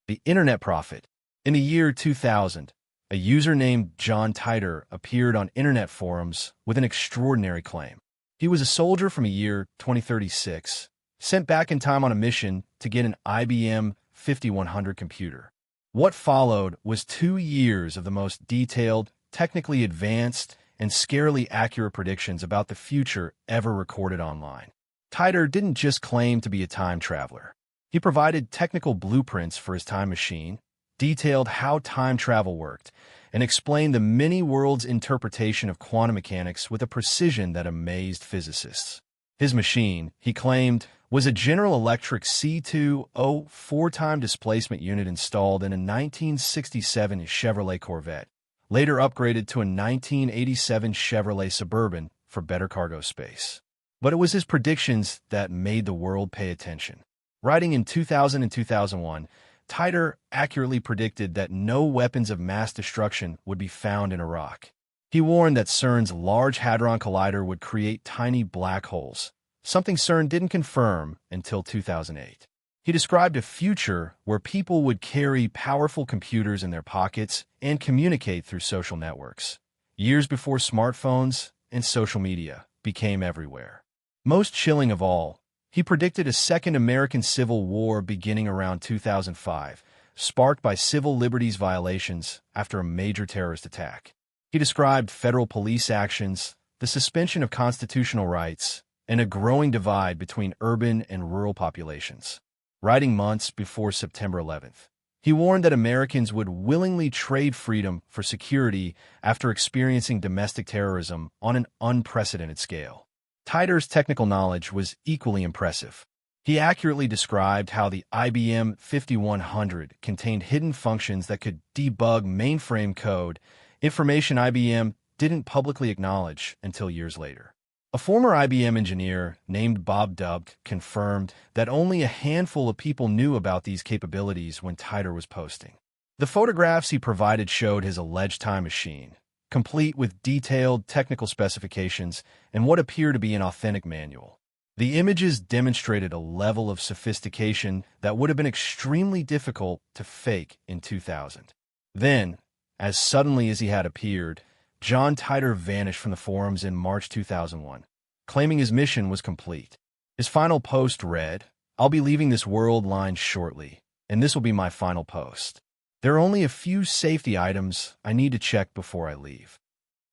The Internet Prophet. In the year 2000, a user named John Titor appeared on Internet forums with an extraordinary claim. He was a soldier from a year 2036, sent back in time on a mission to get an IBM 5100 computer. What followed was 2 years of the most detailed, technically advanced, and scarily accurate predictions about the future ever recorded online. Titor didn't just claim to be a time traveler. He provided technical blueprints for his time machine, detailed how time travel worked, and explained the many worlds interpretation of quantum mechanics with a precision that amazed physicists. His machine, he claimed, was a General Electric C204 4-time displacement unit installed in a 1967 Chevrolet Corvette, later upgraded to a 1987 Chevrolet Suburban for better cargo space. But it was his predictions that made the world pay attention. Writing in 2000 and 2001, Titor accurately predicted that no weapons of mass destruction would be found in Iraq. He warned that CERN's Large Hadron Collider would create tiny black holes, something CERN didn't confirm until 2008. He described a future where people would carry powerful computers in their pockets and communicate through social networks, years before smartphones and social media became everywhere. Most chilling of all, he predicted a second American Civil War beginning around 2005, sparked by civil liberties violations after a major terrorist attack. He described federal police actions, the suspension of constitutional rights, and a growing divide between urban and rural populations. Writing months before September 11th, he warned that Americans would willingly trade freedom for security after experiencing domestic terrorism on an unprecedented scale. Titor's technical knowledge was equally impressive. He accurately described how the IBM 5100 contained hidden functions that could debug mainframe code, information IBM didn't publicly acknowledge until years later. A former IBM engineer named Bob Dubk confirmed that only a handful of people knew about these capabilities when Titor was posting. The photographs he provided showed his alleged time machine, complete with detailed technical specifications and what appeared to be an authentic manual. The images demonstrated a level of sophistication that would have been extremely difficult to fake in 2000. Then, as suddenly as he had appeared, John Titor vanished from the forums in March 2001, claiming his mission was complete. His final post read, "I'll be leaving this world line shortly, and this will be my final post. There are only a few safety items I need to check before I leave."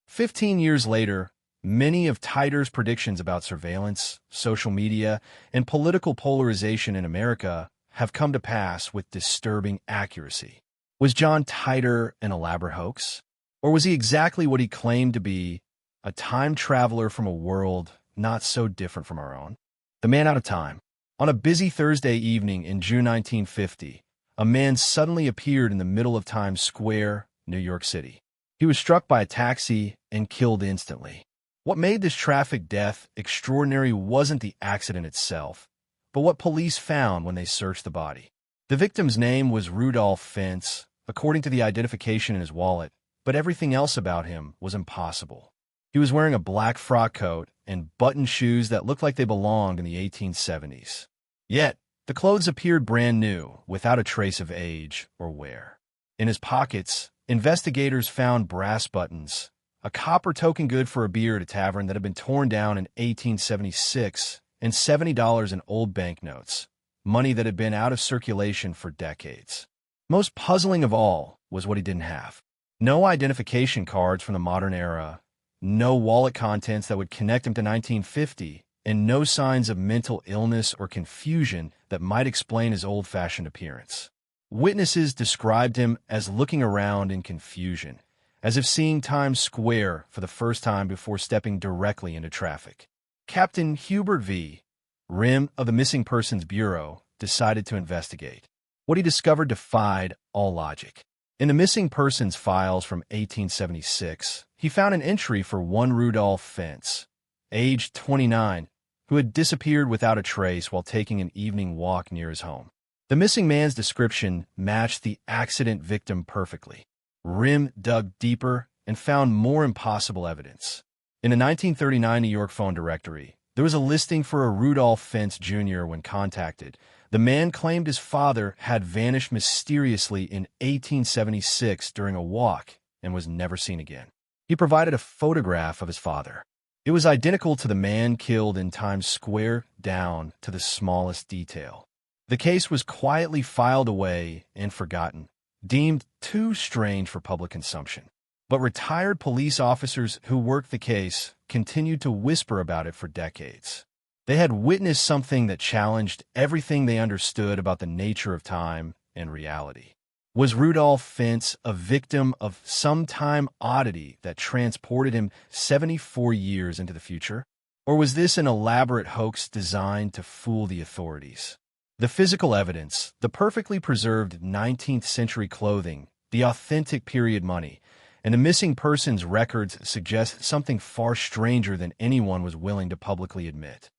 15 years later, many of Titor's predictions about surveillance, social media, and political polarization in America have come to pass with disturbing accuracy. Was John Titor an elaborate hoax? Or was he exactly what he claimed to be, a time traveler from a world not so different from our own? The man out of time. On a busy Thursday evening in June 1950, a man suddenly appeared in the middle of Times Square, New York City. He was struck by a taxi and killed instantly. What made this traffic death extraordinary wasn't the accident itself, but what police found when they searched the body. The victim's name was Rudolph Fentz, according to the identification in his wallet, but everything else about him was impossible. He was wearing a black frock coat and buttoned shoes that looked like they belonged in the 1870s. Yet, the clothes appeared brand new, without a trace of age or wear. In his pockets, investigators found brass buttons, a copper token good for a beer at a tavern that had been torn down in 1876, and $70 in old banknotes, money that had been out of circulation for decades. Most puzzling of all was what he didn't have. No identification cards from the modern era, no wallet contents that would connect him to 1950, and no signs of mental illness or confusion that might explain his old-fashioned appearance. Witnesses described him as looking around in confusion, as if seeing Times Square for the first time before stepping directly into traffic. Captain Hubert V. Rim of the Missing Persons Bureau decided to investigate. What he discovered defied all logic. In the missing persons files from 1876, he found an entry for one Rudolph Fentz, aged 29, who had disappeared without a trace while taking an evening walk near his home. The missing man's description matched the accident victim perfectly. Rim dug deeper and found more impossible evidence. In a 1939 New York phone directory, there was a listing for a Rudolph Fentz Jr. When contacted, The man claimed his father had vanished mysteriously in 1876 during a walk and was never seen again. He provided a photograph of his father. It was identical to the man killed in Times Square, down to the smallest detail. The case was quietly filed away and forgotten, deemed too strange for public consumption. But retired police officers who worked the case continued to whisper about it for decades. They had witnessed something that challenged everything they understood about the nature of time and reality. Was Rudolph Fentz a victim of some time oddity that transported him 74 years into the future? Or was this an elaborate hoax designed to fool the authorities? The physical evidence, the perfectly preserved 19th century clothing, the authentic period money, and the missing persons records suggest something far stranger than anyone was willing to publicly admit.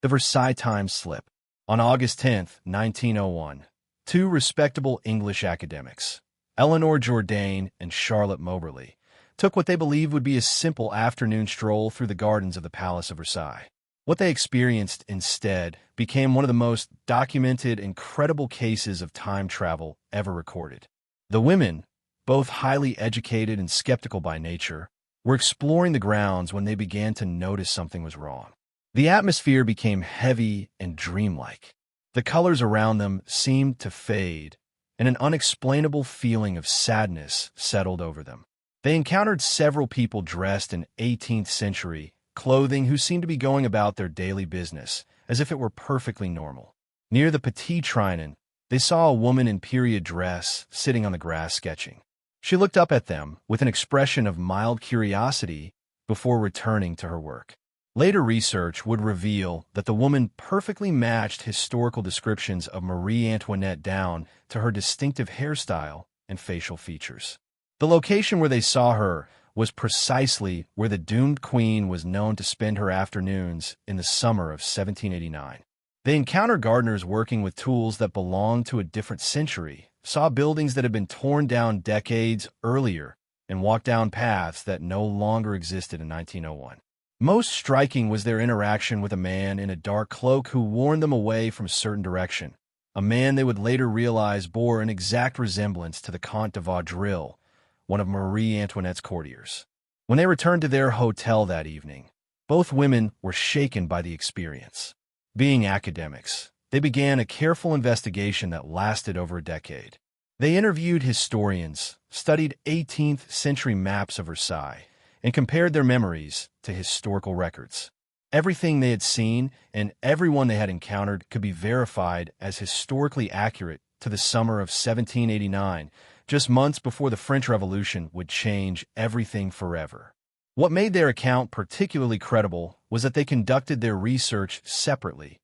The Versailles time slip. On August 10, 1901, two respectable English academics, Eleanor Jourdain and Charlotte Moberly, took what they believed would be a simple afternoon stroll through the gardens of the Palace of Versailles. What they experienced instead became one of the most documented and credible cases of time travel ever recorded. The women, both highly educated and skeptical by nature, were exploring the grounds when they began to notice something was wrong. The atmosphere became heavy and dreamlike. The colors around them seemed to fade, and an unexplainable feeling of sadness settled over them. They encountered several people dressed in 18th century clothing who seemed to be going about their daily business as if it were perfectly normal. Near the Petit Trianon, they saw a woman in period dress sitting on the grass sketching. She looked up at them with an expression of mild curiosity before returning to her work. Later research would reveal that the woman perfectly matched historical descriptions of Marie Antoinette down to her distinctive hairstyle and facial features. The location where they saw her was precisely where the doomed queen was known to spend her afternoons in the summer of 1789. They encountered gardeners working with tools that belonged to a different century, saw buildings that had been torn down decades earlier, and walked down paths that no longer existed in 1901. Most striking was their interaction with a man in a dark cloak who warned them away from a certain direction, a man they would later realize bore an exact resemblance to the Comte de Vaudreuil, one of Marie Antoinette's courtiers. When they returned to their hotel that evening, both women were shaken by the experience. Being academics, they began a careful investigation that lasted over a decade. They interviewed historians, studied 18th century maps of Versailles, and compared their memories to historical records. Everything they had seen and everyone they had encountered could be verified as historically accurate to the summer of 1789, just months before the French Revolution would change everything forever. What made their account particularly credible was that they conducted their research separately,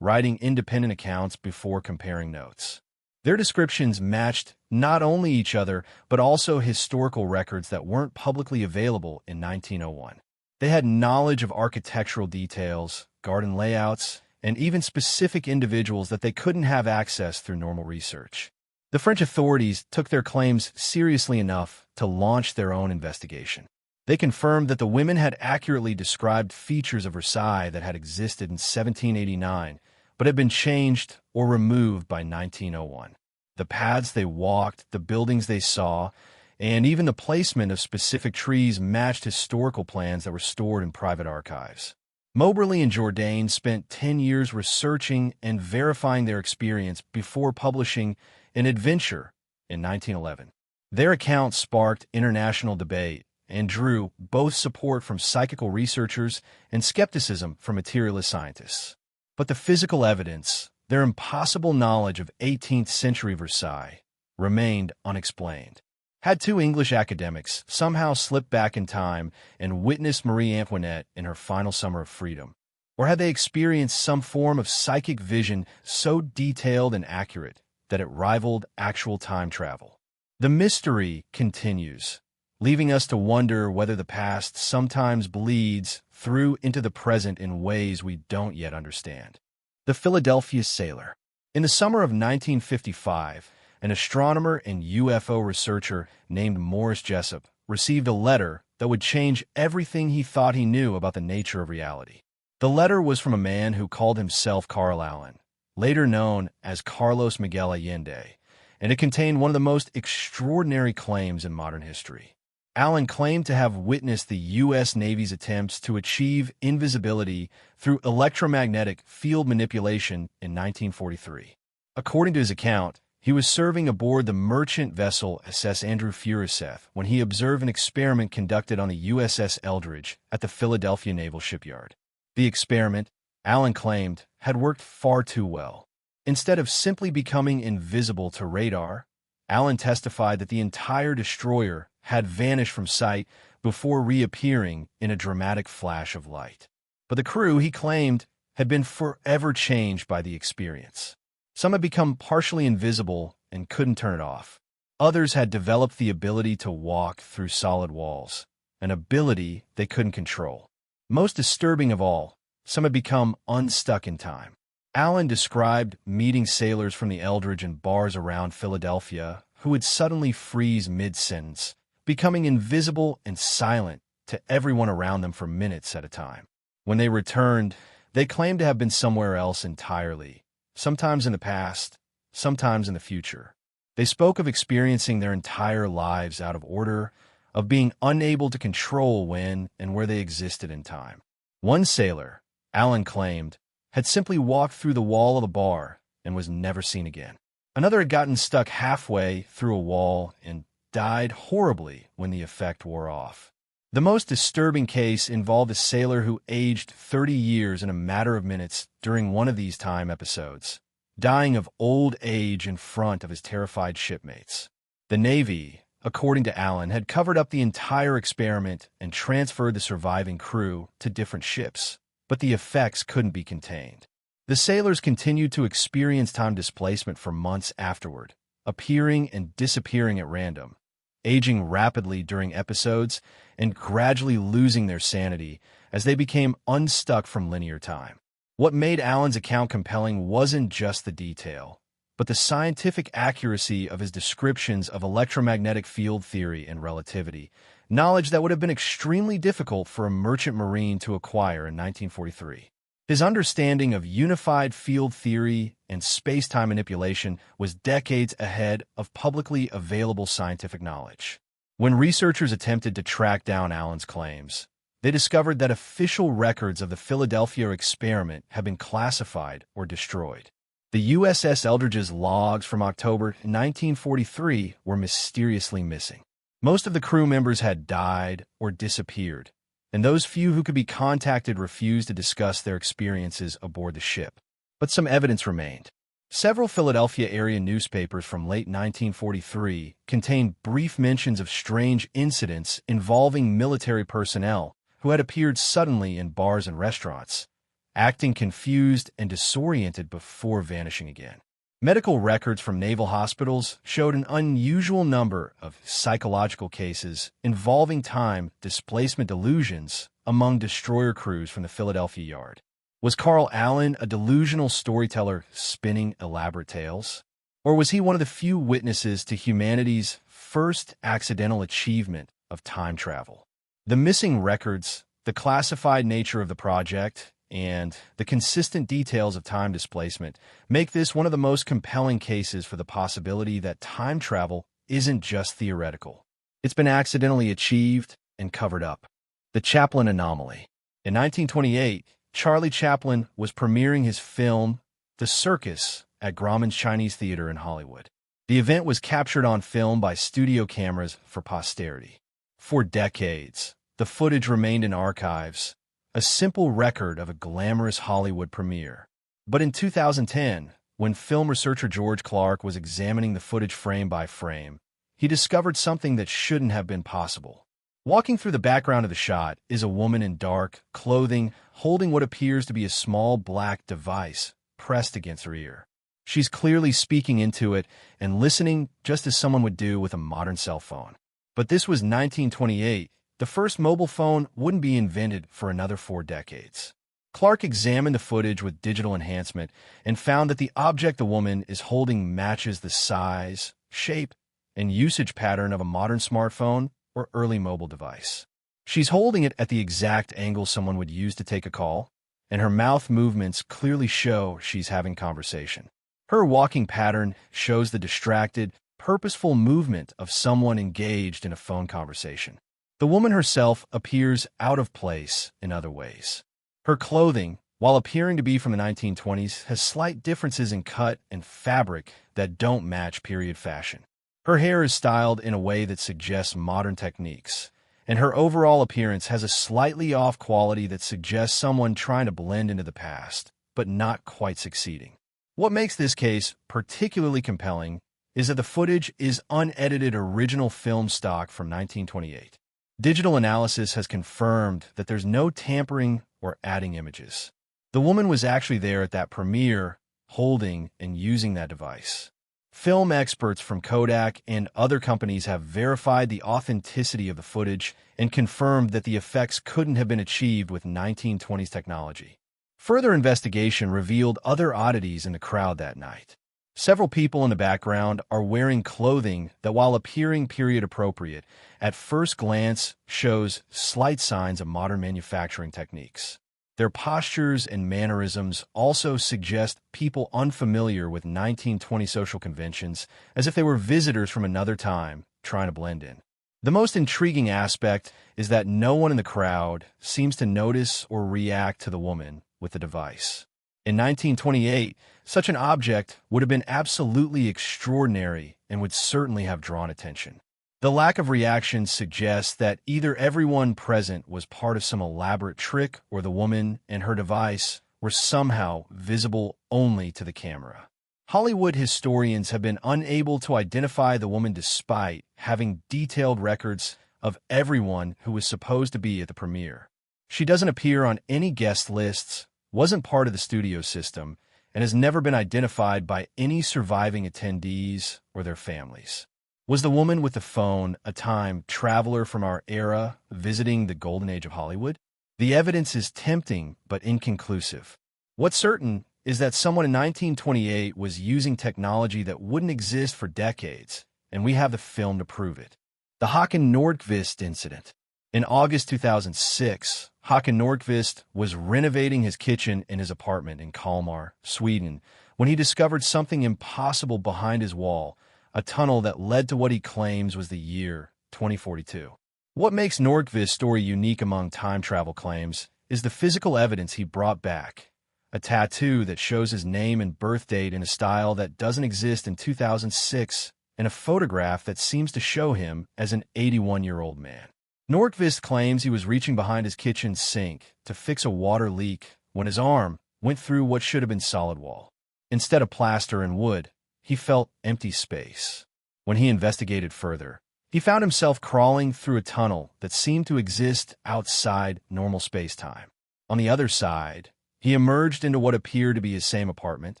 writing independent accounts before comparing notes. Their descriptions matched not only each other, but also historical records that weren't publicly available in 1901. They had knowledge of architectural details, garden layouts, and even specific individuals that they couldn't have access through normal research. The French authorities took their claims seriously enough to launch their own investigation. They confirmed that the women had accurately described features of Versailles that had existed in 1789, but had been changed or removed by 1901. The paths they walked, the buildings they saw, and even the placement of specific trees matched historical plans that were stored in private archives. Moberly and Jourdain spent 10 years researching and verifying their experience before publishing An Adventure in 1911. Their account sparked international debate and drew both support from psychical researchers and skepticism from materialist scientists. But the physical evidence, their impossible knowledge of 18th century Versailles, remained unexplained. Had two English academics somehow slipped back in time and witnessed Marie Antoinette in her final summer of freedom? Or had they experienced some form of psychic vision so detailed and accurate that it rivaled actual time travel? The mystery continues, leaving us to wonder whether the past sometimes bleeds through into the present in ways we don't yet understand. The Philadelphia Sailor. In the summer of 1955, an astronomer and UFO researcher named Morris Jessup received a letter that would change everything he thought he knew about the nature of reality. The letter was from a man who called himself Carl Allen, later known as Carlos Miguel Allende, and it contained one of the most extraordinary claims in modern history. Allen claimed to have witnessed the U.S. Navy's attempts to achieve invisibility through electromagnetic field manipulation in 1943. According to his account, he was serving aboard the merchant vessel SS Andrew Furuseth when he observed an experiment conducted on the USS Eldridge at the Philadelphia Naval Shipyard. The experiment, Allen claimed, had worked far too well. Instead of simply becoming invisible to radar, Allen testified that the entire destroyer had vanished from sight before reappearing in a dramatic flash of light. But the crew, he claimed, had been forever changed by the experience. Some had become partially invisible and couldn't turn it off. Others had developed the ability to walk through solid walls, an ability they couldn't control. Most disturbing of all, some had become unstuck in time. Allen described meeting sailors from the Eldridge in bars around Philadelphia who would suddenly freeze mid-sentence, becoming invisible and silent to everyone around them for minutes at a time. When they returned, they claimed to have been somewhere else entirely, sometimes in the past, sometimes in the future. They spoke of experiencing their entire lives out of order, of being unable to control when and where they existed in time. One sailor, Allen claimed, had simply walked through the wall of the bar and was never seen again. Another had gotten stuck halfway through a wall and died horribly when the effect wore off. The most disturbing case involved a sailor who aged 30 years in a matter of minutes during one of these time episodes, dying of old age in front of his terrified shipmates. The Navy, according to Allen, had covered up the entire experiment and transferred the surviving crew to different ships, but the effects couldn't be contained. The sailors continued to experience time displacement for months afterward, appearing and disappearing at random, aging rapidly during episodes, and gradually losing their sanity as they became unstuck from linear time. What made Allen's account compelling wasn't just the detail, but the scientific accuracy of his descriptions of electromagnetic field theory and relativity, knowledge that would have been extremely difficult for a merchant marine to acquire in 1943. His understanding of unified field theory and space-time manipulation was decades ahead of publicly available scientific knowledge. When researchers attempted to track down Allen's claims, they discovered that official records of the Philadelphia experiment had been classified or destroyed. The USS Eldridge's logs from October 1943 were mysteriously missing. Most of the crew members had died or disappeared, and those few who could be contacted refused to discuss their experiences aboard the ship. But some evidence remained. Several Philadelphia area newspapers from late 1943 contained brief mentions of strange incidents involving military personnel who had appeared suddenly in bars and restaurants, acting confused and disoriented before vanishing again. Medical records from naval hospitals showed an unusual number of psychological cases involving time displacement delusions among destroyer crews from the Philadelphia yard. Was Carl Allen a delusional storyteller spinning elaborate tales? Or was he one of the few witnesses to humanity's first accidental achievement of time travel? The missing records, the classified nature of the project, and the consistent details of time displacement make this one of the most compelling cases for the possibility that time travel isn't just theoretical. It's been accidentally achieved and covered up. The Chaplin Anomaly. In 1928, Charlie Chaplin was premiering his film, The Circus, at Grauman's Chinese Theater in Hollywood. The event was captured on film by studio cameras for posterity. For decades, the footage remained in archives, a simple record of a glamorous Hollywood premiere. But in 2010, when film researcher George Clark was examining the footage frame by frame, he discovered something that shouldn't have been possible. Walking through the background of the shot is a woman in dark clothing holding what appears to be a small black device pressed against her ear. She's clearly speaking into it and listening just as someone would do with a modern cell phone. But this was 1928. The first mobile phone wouldn't be invented for another 4 decades. Clark examined the footage with digital enhancement and found that the object the woman is holding matches the size, shape, and usage pattern of a modern smartphone or early mobile device. She's holding it at the exact angle someone would use to take a call, and her mouth movements clearly show she's having conversation. Her walking pattern shows the distracted, purposeful movement of someone engaged in a phone conversation. The woman herself appears out of place in other ways. Her clothing, while appearing to be from the 1920s, has slight differences in cut and fabric that don't match period fashion. Her hair is styled in a way that suggests modern techniques, and her overall appearance has a slightly off quality that suggests someone trying to blend into the past, but not quite succeeding. What makes this case particularly compelling is that the footage is unedited original film stock from 1928. Digital analysis has confirmed that there's no tampering or adding images. The woman was actually there at that premiere, holding and using that device. Film experts from Kodak and other companies have verified the authenticity of the footage and confirmed that the effects couldn't have been achieved with 1920s technology. Further investigation revealed other oddities in the crowd that night. Several people in the background are wearing clothing that, while appearing period appropriate, at first glance shows slight signs of modern manufacturing techniques. Their postures and mannerisms also suggest people unfamiliar with 1920 social conventions, as if they were visitors from another time trying to blend in. The most intriguing aspect is that no one in the crowd seems to notice or react to the woman with the device. In 1928, such an object would have been absolutely extraordinary and would certainly have drawn attention. The lack of reaction suggests that either everyone present was part of some elaborate trick, or the woman and her device were somehow visible only to the camera. Hollywood historians have been unable to identify the woman despite having detailed records of everyone who was supposed to be at the premiere. She doesn't appear on any guest lists, wasn't part of the studio system, and has never been identified by any surviving attendees or their families. Was the woman with the phone a time traveler from our era visiting the golden age of Hollywood? The evidence is tempting but inconclusive. What's certain is that someone in 1928 was using technology that wouldn't exist for decades, and we have the film to prove it. The Håkan Nordqvist incident. In August 2006, Håkan Nordqvist was renovating his kitchen in his apartment in Kalmar, Sweden, when he discovered something impossible behind his wall, a tunnel that led to what he claims was the year 2042. What makes Nordqvist's story unique among time travel claims is the physical evidence he brought back, a tattoo that shows his name and birth date in a style that doesn't exist in 2006, and a photograph that seems to show him as an 81-year-old man. Nordqvist claims he was reaching behind his kitchen sink to fix a water leak when his arm went through what should have been solid wall. Instead of plaster and wood, he felt empty space. When he investigated further, he found himself crawling through a tunnel that seemed to exist outside normal space-time. On the other side, he emerged into what appeared to be his same apartment,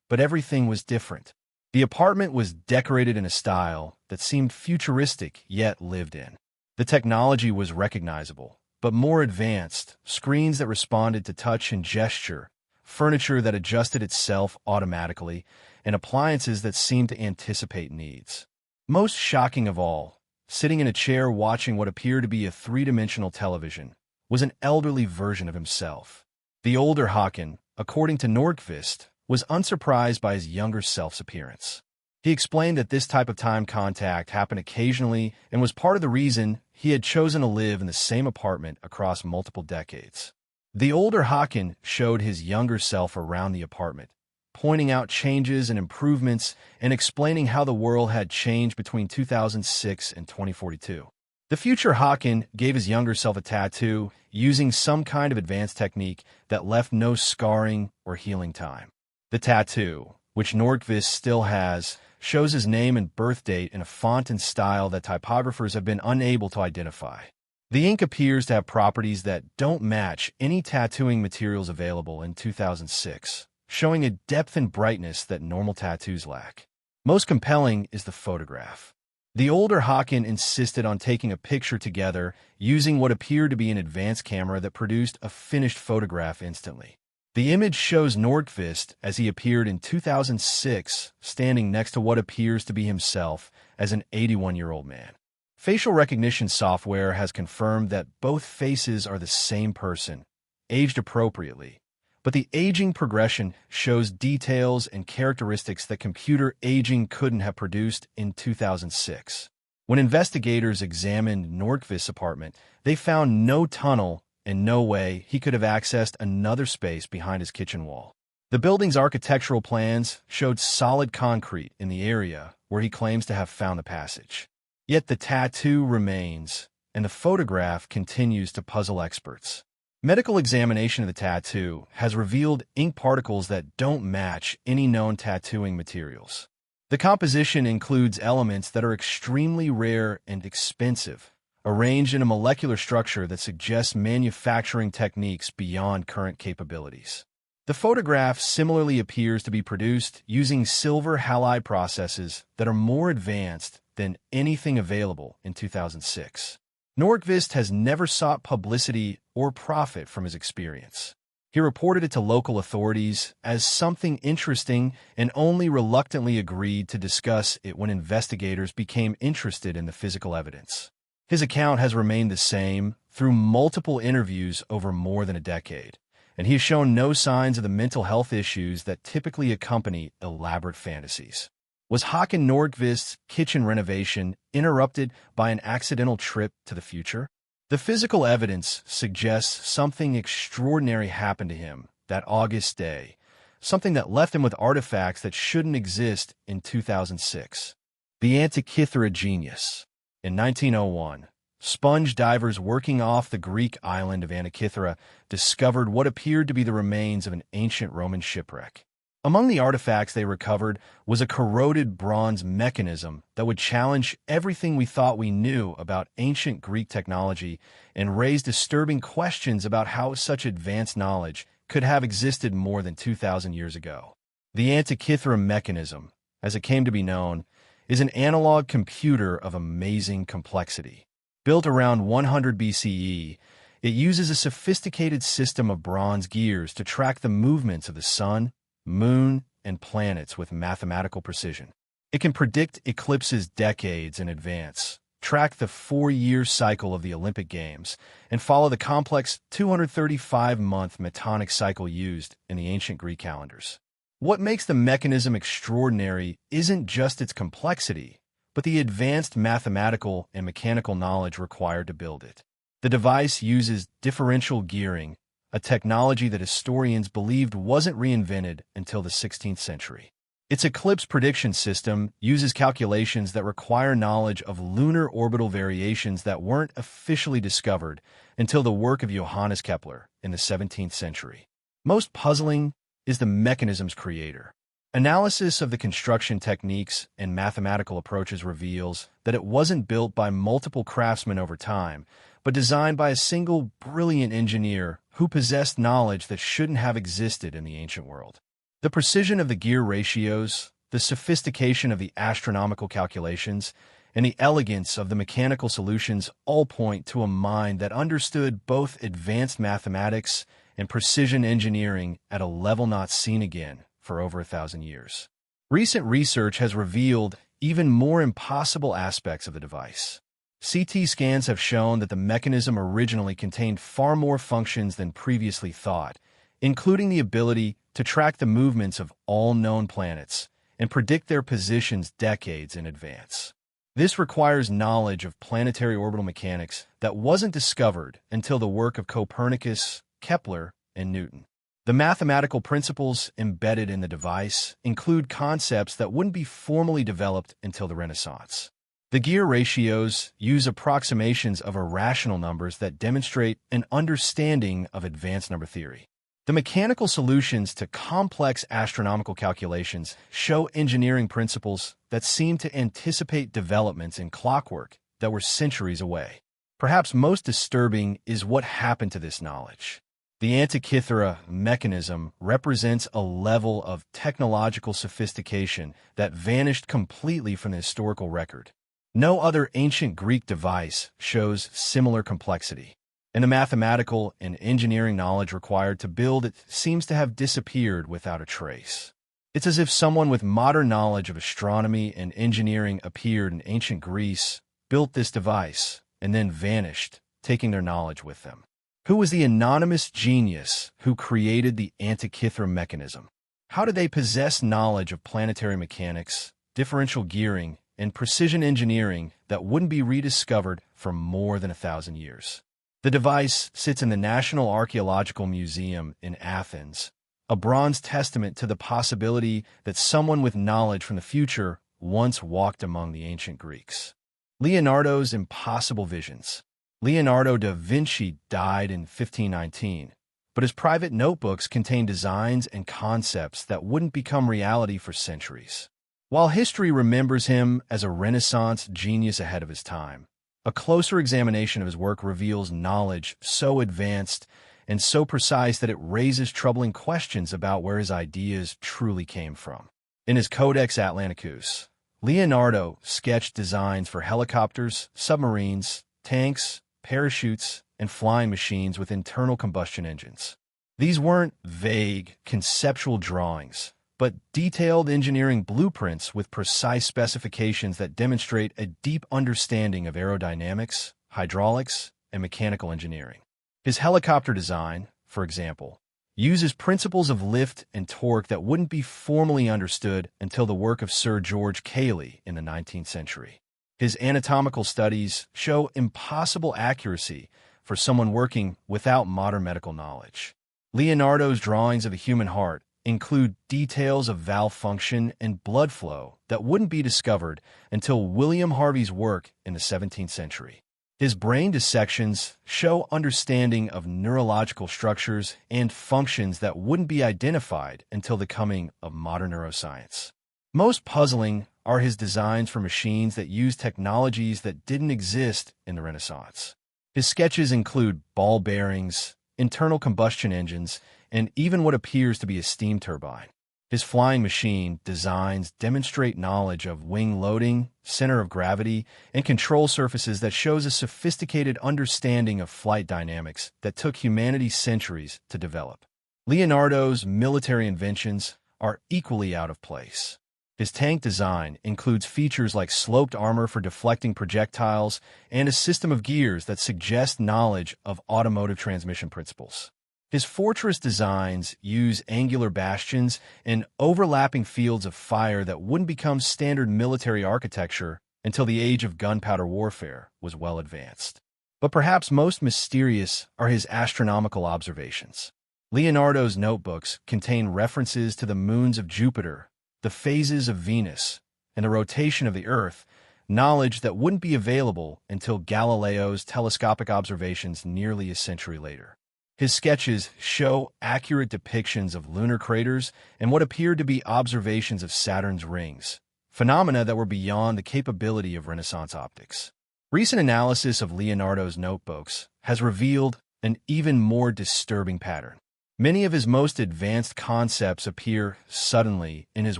but everything was different. The apartment was decorated in a style that seemed futuristic yet lived in. The technology was recognizable, but more advanced, screens that responded to touch and gesture, furniture that adjusted itself automatically, and appliances that seemed to anticipate needs. Most shocking of all, sitting in a chair watching what appeared to be a three-dimensional television, was an elderly version of himself. The older Håkan, according to Nordqvist, was unsurprised by his younger self's appearance. He explained that this type of time contact happened occasionally and was part of the reason he had chosen to live in the same apartment across multiple decades. The older Håkan showed his younger self around the apartment, pointing out changes and improvements and explaining how the world had changed between 2006 and 2042. The future Håkan gave his younger self a tattoo using some kind of advanced technique that left no scarring or healing time. The tattoo, which Nordqvist still has, shows his name and birth date in a font and style that typographers have been unable to identify. The ink appears to have properties that don't match any tattooing materials available in 2006, showing a depth and brightness that normal tattoos lack. Most compelling is the photograph. The older Håkan insisted on taking a picture together using what appeared to be an advanced camera that produced a finished photograph instantly. The image shows Nordqvist as he appeared in 2006, standing next to what appears to be himself as an 81-year-old man. Facial recognition software has confirmed that both faces are the same person, aged appropriately, but the aging progression shows details and characteristics that computer aging couldn't have produced in 2006. When investigators examined Nordqvist's apartment, they found no tunnel and no way he could have accessed another space behind his kitchen wall. The building's architectural plans showed solid concrete in the area where he claims to have found the passage. Yet the tattoo remains, and the photograph continues to puzzle experts. Medical examination of the tattoo has revealed ink particles that don't match any known tattooing materials. The composition includes elements that are extremely rare and expensive, arranged in a molecular structure that suggests manufacturing techniques beyond current capabilities. The photograph similarly appears to be produced using silver halide processes that are more advanced than anything available in 2006. Nordqvist has never sought publicity or profit from his experience. He reported it to local authorities as something interesting and only reluctantly agreed to discuss it when investigators became interested in the physical evidence. His account has remained the same through multiple interviews over more than a decade, and he has shown no signs of the mental health issues that typically accompany elaborate fantasies. Was Håkan Nordqvist's kitchen renovation interrupted by an accidental trip to the future? The physical evidence suggests something extraordinary happened to him that August day, something that left him with artifacts that shouldn't exist in 2006. The Antikythera genius. In 1901, sponge divers working off the Greek island of Antikythera discovered what appeared to be the remains of an ancient Roman shipwreck. Among the artifacts they recovered was a corroded bronze mechanism that would challenge everything we thought we knew about ancient Greek technology and raise disturbing questions about how such advanced knowledge could have existed more than 2,000 years ago. The Antikythera mechanism, as it came to be known, is an analog computer of amazing complexity. Built around 100 BCE, it uses a sophisticated system of bronze gears to track the movements of the sun, moon, and planets with mathematical precision. It can predict eclipses decades in advance, track the 4-year cycle of the Olympic Games, and follow the complex 235-month metonic cycle used in the ancient Greek calendars. What makes the mechanism extraordinary isn't just its complexity, but the advanced mathematical and mechanical knowledge required to build it. The device uses differential gearing, a technology that historians believed wasn't reinvented until the 16th century. Its eclipse prediction system uses calculations that require knowledge of lunar orbital variations that weren't officially discovered until the work of Johannes Kepler in the 17th century. Most puzzling is the mechanism's creator. Analysis of the construction techniques and mathematical approaches reveals that it wasn't built by multiple craftsmen over time, but designed by a single brilliant engineer who possessed knowledge that shouldn't have existed in the ancient world. The precision of the gear ratios, the sophistication of the astronomical calculations, and the elegance of the mechanical solutions all point to a mind that understood both advanced mathematics and precision engineering at a level not seen again for over 1,000 years. Recent research has revealed even more impossible aspects of the device. CT scans have shown that the mechanism originally contained far more functions than previously thought, including the ability to track the movements of all known planets and predict their positions decades in advance. This requires knowledge of planetary orbital mechanics that wasn't discovered until the work of Copernicus, Kepler, and Newton. The mathematical principles embedded in the device include concepts that wouldn't be formally developed until the Renaissance. The gear ratios use approximations of irrational numbers that demonstrate an understanding of advanced number theory. The mechanical solutions to complex astronomical calculations show engineering principles that seem to anticipate developments in clockwork that were centuries away. Perhaps most disturbing is what happened to this knowledge. The Antikythera mechanism represents a level of technological sophistication that vanished completely from the historical record. No other ancient Greek device shows similar complexity, and the mathematical and engineering knowledge required to build it seems to have disappeared without a trace. It's as if someone with modern knowledge of astronomy and engineering appeared in ancient Greece, built this device, and then vanished, taking their knowledge with them. Who was the anonymous genius who created the Antikythera mechanism? How did they possess knowledge of planetary mechanics, differential gearing, and precision engineering that wouldn't be rediscovered for more than 1,000 years? The device sits in the National Archaeological Museum in Athens, a bronze testament to the possibility that someone with knowledge from the future once walked among the ancient Greeks. Leonardo's impossible visions. Leonardo da Vinci died in 1519, but his private notebooks contain designs and concepts that wouldn't become reality for centuries. While history remembers him as a Renaissance genius ahead of his time, a closer examination of his work reveals knowledge so advanced and so precise that it raises troubling questions about where his ideas truly came from. In his Codex Atlanticus, Leonardo sketched designs for helicopters, submarines, tanks, parachutes, and flying machines with internal combustion engines. These weren't vague, conceptual drawings, but detailed engineering blueprints with precise specifications that demonstrate a deep understanding of aerodynamics, hydraulics, and mechanical engineering. His helicopter design, for example, uses principles of lift and torque that wouldn't be formally understood until the work of Sir George Cayley in the 19th century. His anatomical studies show impossible accuracy for someone working without modern medical knowledge. Leonardo's drawings of the human heart include details of valve function and blood flow that wouldn't be discovered until William Harvey's work in the 17th century. His brain dissections show understanding of neurological structures and functions that wouldn't be identified until the coming of modern neuroscience. Most puzzling are his designs for machines that use technologies that didn't exist in the Renaissance. His sketches include ball bearings, internal combustion engines, and even what appears to be a steam turbine. His flying machine designs demonstrate knowledge of wing loading, center of gravity, and control surfaces that shows a sophisticated understanding of flight dynamics that took humanity centuries to develop. Leonardo's military inventions are equally out of place. His tank design includes features like sloped armor for deflecting projectiles and a system of gears that suggest knowledge of automotive transmission principles. His fortress designs use angular bastions and overlapping fields of fire that wouldn't become standard military architecture until the age of gunpowder warfare was well advanced. But perhaps most mysterious are his astronomical observations. Leonardo's notebooks contain references to the moons of Jupiter, the phases of Venus, and the rotation of the Earth, knowledge that wouldn't be available until Galileo's telescopic observations nearly a century later. His sketches show accurate depictions of lunar craters and what appeared to be observations of Saturn's rings, phenomena that were beyond the capability of Renaissance optics. Recent analysis of Leonardo's notebooks has revealed an even more disturbing pattern. Many of his most advanced concepts appear suddenly in his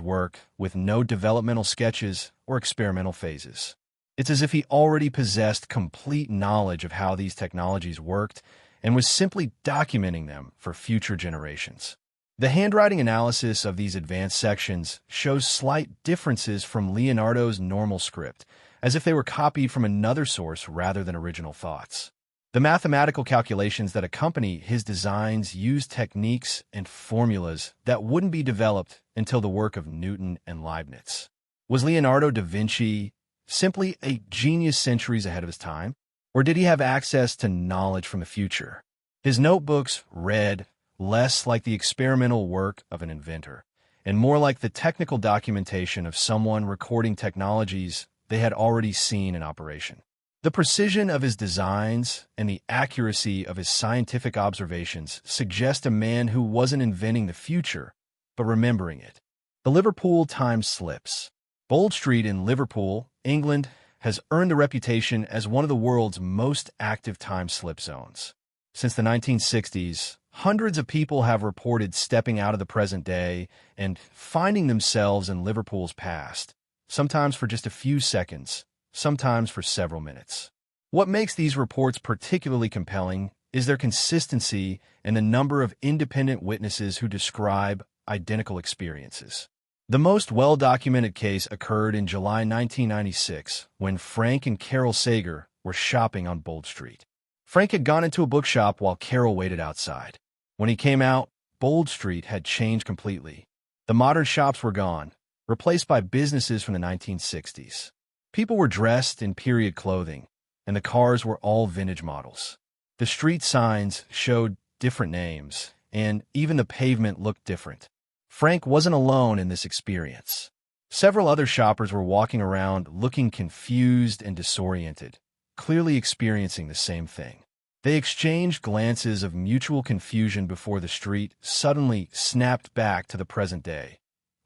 work with no developmental sketches or experimental phases. It's as if he already possessed complete knowledge of how these technologies worked and was simply documenting them for future generations. The handwriting analysis of these advanced sections shows slight differences from Leonardo's normal script, as if they were copied from another source rather than original thoughts. The mathematical calculations that accompany his designs use techniques and formulas that wouldn't be developed until the work of Newton and Leibniz. Was Leonardo da Vinci simply a genius centuries ahead of his time? Or did he have access to knowledge from the future? His notebooks read less like the experimental work of an inventor, and more like the technical documentation of someone recording technologies they had already seen in operation. The precision of his designs and the accuracy of his scientific observations suggest a man who wasn't inventing the future, but remembering it. The Liverpool time slips. Bold Street in Liverpool, England, has earned a reputation as one of the world's most active time slip zones. Since the 1960s, hundreds of people have reported stepping out of the present day and finding themselves in Liverpool's past, sometimes for just a few seconds, sometimes for several minutes. What makes these reports particularly compelling is their consistency and the number of independent witnesses who describe identical experiences. The most well-documented case occurred in July 1996 when Frank and Carol Sager were shopping on Bold Street. Frank had gone into a bookshop while Carol waited outside. When he came out, Bold Street had changed completely. The modern shops were gone, replaced by businesses from the 1960s. People were dressed in period clothing, and the cars were all vintage models. The street signs showed different names, and even the pavement looked different. Frank wasn't alone in this experience. Several other shoppers were walking around looking confused and disoriented, clearly experiencing the same thing. They exchanged glances of mutual confusion before the street suddenly snapped back to the present day,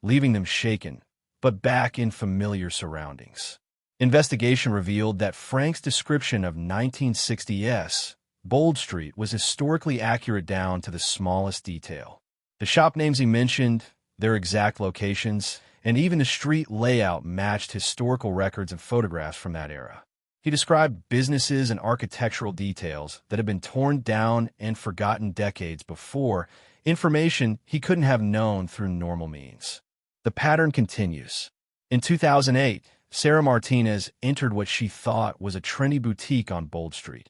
leaving them shaken, but back in familiar surroundings. Investigation revealed that Frank's description of 1960s Bold Street was historically accurate down to the smallest detail. The shop names he mentioned, their exact locations, and even the street layout matched historical records and photographs from that era. He described businesses and architectural details that had been torn down and forgotten decades before, information he couldn't have known through normal means. The pattern continues. In 2008, Sarah Martinez entered what she thought was a trendy boutique on Bold Street,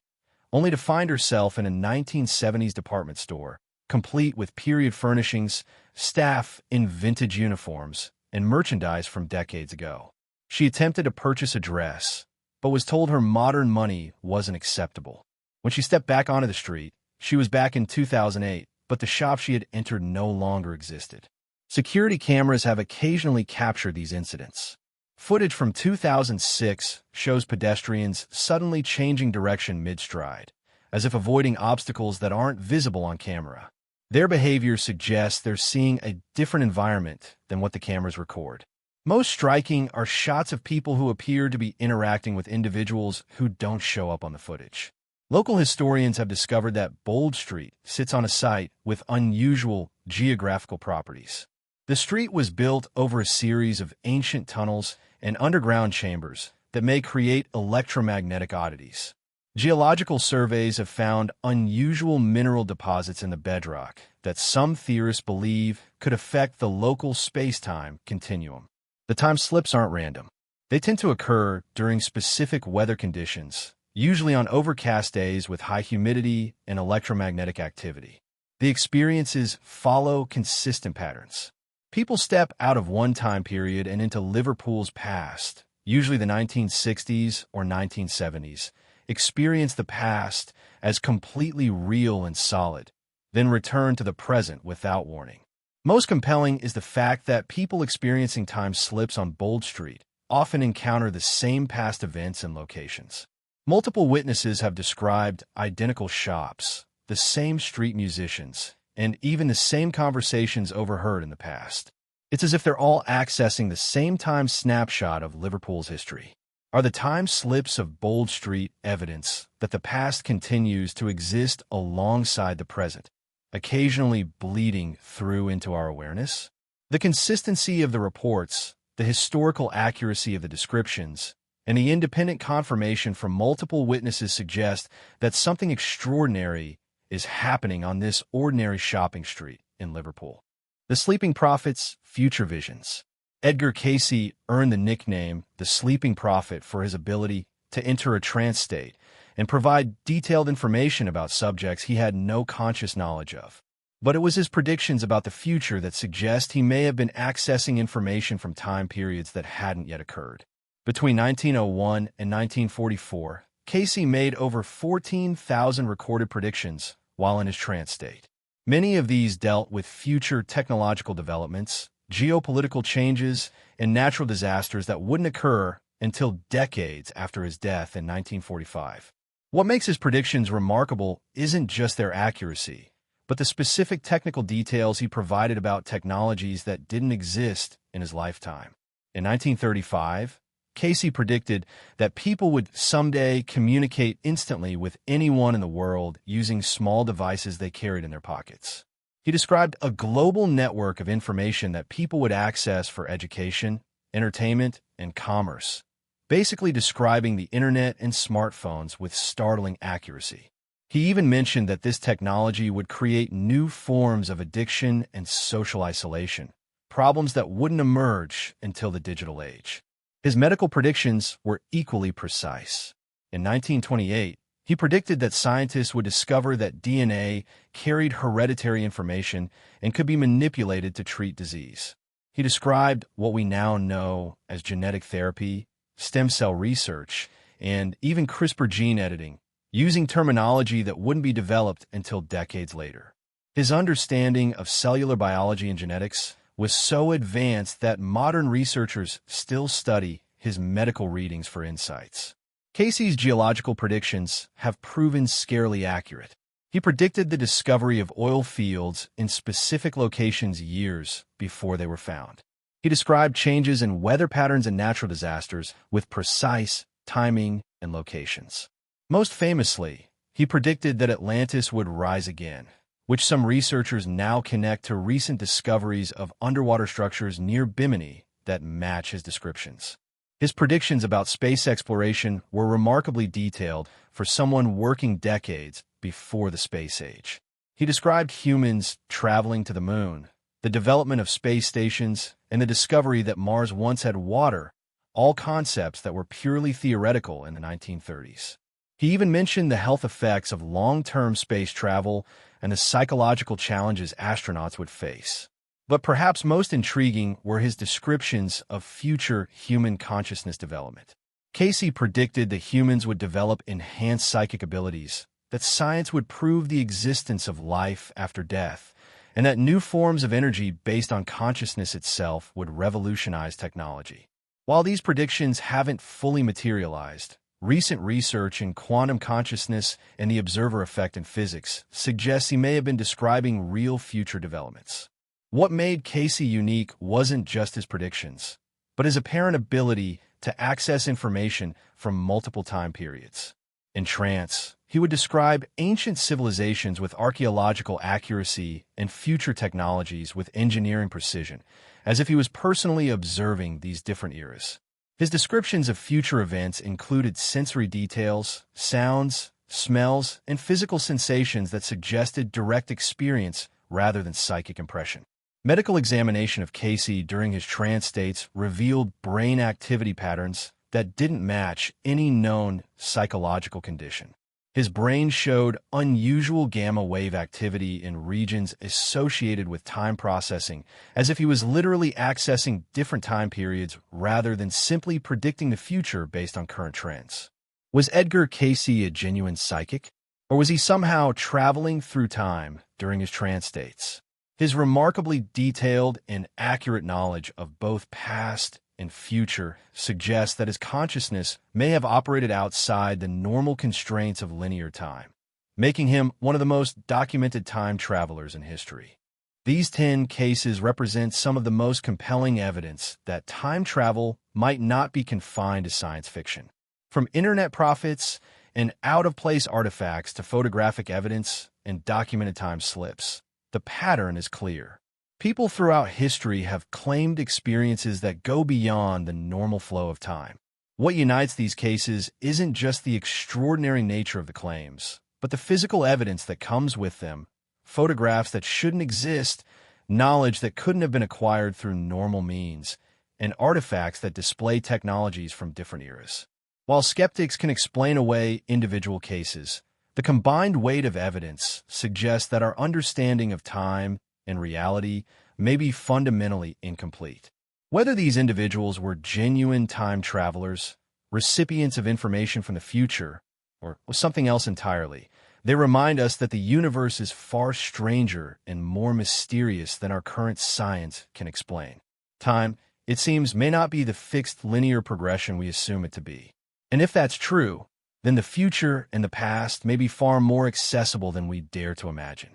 only to find herself in a 1970s department store, complete with period furnishings, staff in vintage uniforms, and merchandise from decades ago. She attempted to purchase a dress, but was told her modern money wasn't acceptable. When she stepped back onto the street, she was back in 2008, but the shop she had entered no longer existed. Security cameras have occasionally captured these incidents. Footage from 2006 shows pedestrians suddenly changing direction mid-stride, as if avoiding obstacles that aren't visible on camera. Their behavior suggests they're seeing a different environment than what the cameras record. Most striking are shots of people who appear to be interacting with individuals who don't show up on the footage. Local historians have discovered that Bold Street sits on a site with unusual geographical properties. The street was built over a series of ancient tunnels and underground chambers that may create electromagnetic oddities. Geological surveys have found unusual mineral deposits in the bedrock that some theorists believe could affect the local space-time continuum. The time slips aren't random. They tend to occur during specific weather conditions, usually on overcast days with high humidity and electromagnetic activity. The experiences follow consistent patterns. People step out of one time period and into Liverpool's past, usually the 1960s or 1970s, experience the past as completely real and solid, then return to the present without warning. Most compelling is the fact that people experiencing time slips on Bold Street often encounter the same past events and locations. Multiple witnesses have described identical shops, the same street musicians, and even the same conversations overheard in the past. It's as if they're all accessing the same time snapshot of Liverpool's history. Are the time slips of Bold Street evidence that the past continues to exist alongside the present, occasionally bleeding through into our awareness? The consistency of the reports, the historical accuracy of the descriptions, and the independent confirmation from multiple witnesses suggest that something extraordinary is happening on this ordinary shopping street in Liverpool. The Sleeping Prophet's future visions. Edgar Cayce earned the nickname the Sleeping Prophet for his ability to enter a trance state and provide detailed information about subjects he had no conscious knowledge of. But it was his predictions about the future that suggest he may have been accessing information from time periods that hadn't yet occurred. Between 1901 and 1944, Cayce made over 14,000 recorded predictions while in his trance state. Many of these dealt with future technological developments, geopolitical changes, and natural disasters that wouldn't occur until decades after his death in 1945. What makes his predictions remarkable isn't just their accuracy, but the specific technical details he provided about technologies that didn't exist in his lifetime. In 1935, Cayce predicted that people would someday communicate instantly with anyone in the world using small devices they carried in their pockets. He described a global network of information that people would access for education, entertainment, and commerce, basically describing the internet and smartphones with startling accuracy. He even mentioned that this technology would create new forms of addiction and social isolation, problems that wouldn't emerge until the digital age. His medical predictions were equally precise. In 1928, He predicted that scientists would discover that DNA carried hereditary information and could be manipulated to treat disease. He described what we now know as genetic therapy, stem cell research, and even CRISPR gene editing, using terminology that wouldn't be developed until decades later. His understanding of cellular biology and genetics was so advanced that modern researchers still study his medical readings for insights. Casey's geological predictions have proven scarily accurate. He predicted the discovery of oil fields in specific locations years before they were found. He described changes in weather patterns and natural disasters with precise timing and locations. Most famously, he predicted that Atlantis would rise again, which some researchers now connect to recent discoveries of underwater structures near Bimini that match his descriptions. His predictions about space exploration were remarkably detailed for someone working decades before the space age. He described humans traveling to the moon, the development of space stations, and the discovery that Mars once had water, all concepts that were purely theoretical in the 1930s. He even mentioned the health effects of long-term space travel and the psychological challenges astronauts would face. But perhaps most intriguing were his descriptions of future human consciousness development. Casey predicted that humans would develop enhanced psychic abilities, that science would prove the existence of life after death, and that new forms of energy based on consciousness itself would revolutionize technology. While these predictions haven't fully materialized, recent research in quantum consciousness and the observer effect in physics suggests he may have been describing real future developments. What made Casey unique wasn't just his predictions, but his apparent ability to access information from multiple time periods. In trance, he would describe ancient civilizations with archaeological accuracy and future technologies with engineering precision, as if he was personally observing these different eras. His descriptions of future events included sensory details, sounds, smells, and physical sensations that suggested direct experience rather than psychic impression. Medical examination of Casey during his trance states revealed brain activity patterns that didn't match any known psychological condition. His brain showed unusual gamma wave activity in regions associated with time processing, as if he was literally accessing different time periods rather than simply predicting the future based on current trends. Was Edgar Casey a genuine psychic, or was he somehow traveling through time during his trance states? His remarkably detailed and accurate knowledge of both past and future suggests that his consciousness may have operated outside the normal constraints of linear time, making him one of the most documented time travelers in history. These 10 cases represent some of the most compelling evidence that time travel might not be confined to science fiction. From internet prophets and out-of-place artifacts to photographic evidence and documented time slips, the pattern is clear. People throughout history have claimed experiences that go beyond the normal flow of time. What unites these cases isn't just the extraordinary nature of the claims, but the physical evidence that comes with them, photographs that shouldn't exist, knowledge that couldn't have been acquired through normal means, and artifacts that display technologies from different eras. While skeptics can explain away individual cases, the combined weight of evidence suggests that our understanding of time and reality may be fundamentally incomplete. Whether these individuals were genuine time travelers, recipients of information from the future, or something else entirely, they remind us that the universe is far stranger and more mysterious than our current science can explain. Time, it seems, may not be the fixed linear progression we assume it to be. And if that's true, then the future and the past may be far more accessible than we dare to imagine.